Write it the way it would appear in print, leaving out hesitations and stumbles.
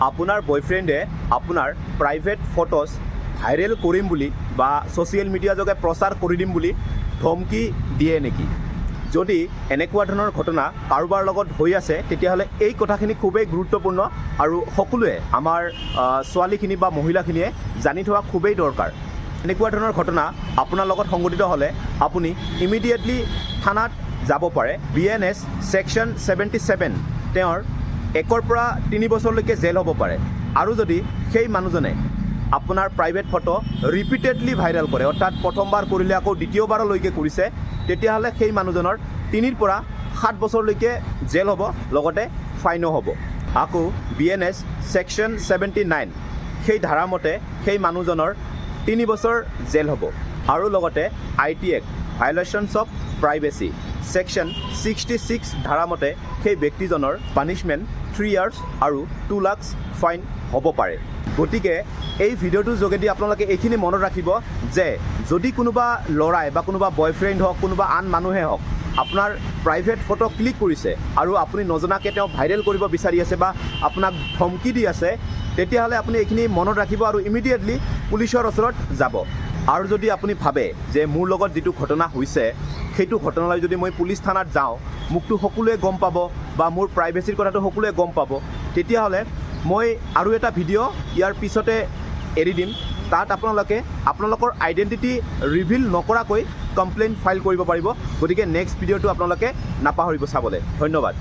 আপোনাৰ বয়ফ্ৰেণ্ডে আপোনাৰ private photos viral কৰিম বুলি বা ছ'চিয়েল মিডিয়া যোগে প্ৰচাৰ কৰি দিম বুলি ধমকি দিয়ে নেকি? যদি এনেকুৱা ধৰণৰ ঘটনা কাৰোবাৰ লগত হৈ আছে তেতিয়াহ'লে এই কথাখিনি খুবেই গুৰুত্বপূৰ্ণ আৰু সকলোৱে আমাৰ ছোৱালীখিনি বা মহিলাখিনিয়ে জানি থোৱা খুবেই দৰকাৰ। এনেকুৱা ধৰণৰ ঘটনা আপোনাৰ লগত সংঘটিত হ'লে আপুনি ইমিডিয়েটলি থানাত যাব পাৰে। BNS ছেকশ্যন 77 তেওঁৰ 1 পৰা 3 বছৰলৈকে জেল হ'ব পাৰে। আৰু যদি সেই মানুহজনে আপোনাৰ প্ৰাইভেট ফটো ৰিপিটেডলি ভাইৰেল কৰে, অৰ্থাৎ প্ৰথমবাৰ কৰিলে আকৌ দ্বিতীয়বাৰলৈকে কৰিছে, তেতিয়াহ'লে সেই মানুহজনৰ 3 পৰা 7 বছৰলৈকে জেল হ'ব, লগতে ফাইনো হ'ব। আকৌ BNS ছেকশ্যন 79 সেই ধাৰামতে সেই মানুহজনৰ 3 বছৰ জেল হ'ব। আৰু লগতে IT act violations of privacy section 66 ধাৰামতে সেই ব্যক্তিজনৰ পানিছমেণ্ট 3 ইয়াৰ্ছ আৰু 2 লাখ ফাইন হ'ব পাৰে। গতিকে এই ভিডিঅ'টোৰ যোগেদি আপোনালোকে এইখিনি মনত ৰাখিব যে যদি কোনোবা ল'ৰাই বা কোনোবা বয়ফ্ৰেণ্ড হওক, কোনোবা আন মানুহে হওক আপোনাৰ প্ৰাইভেট ফটো ক্লিক কৰিছে আৰু আপুনি নজনাকৈ তেওঁ ভাইৰেল কৰিব বিচাৰি আছে বা আপোনাক ধমকি দি আছে, তেতিয়াহ'লে আপুনি এইখিনি মনত ৰাখিব আৰু ইমিডিয়েটলি পুলিচৰ ওচৰত যাব। আৰু যদি আপুনি ভাবে যে মোৰ লগত যিটো ঘটনা হৈছে সেইটো ঘটনালৈ যদি মই পুলিচ থানাত যাওঁ মোকতো সকলোৱে গম পাব বা মোৰ প্ৰাইভেচিৰ কথাটো সকলোৱে গম পাব, তেতিয়াহ'লে মই আৰু এটা ভিডিঅ' ইয়াৰ পিছতে এৰি দিম। তাত আপোনালোকে আপোনালোকৰ আইডেণ্টিটি ৰিভিল নকৰাকৈ কমপ্লেইন ফাইল কৰিব পাৰিব। গতিকে নেক্সট ভিডিঅ'টো আপোনালোকে নাপাহৰিব চাবলৈ। ধন্যবাদ।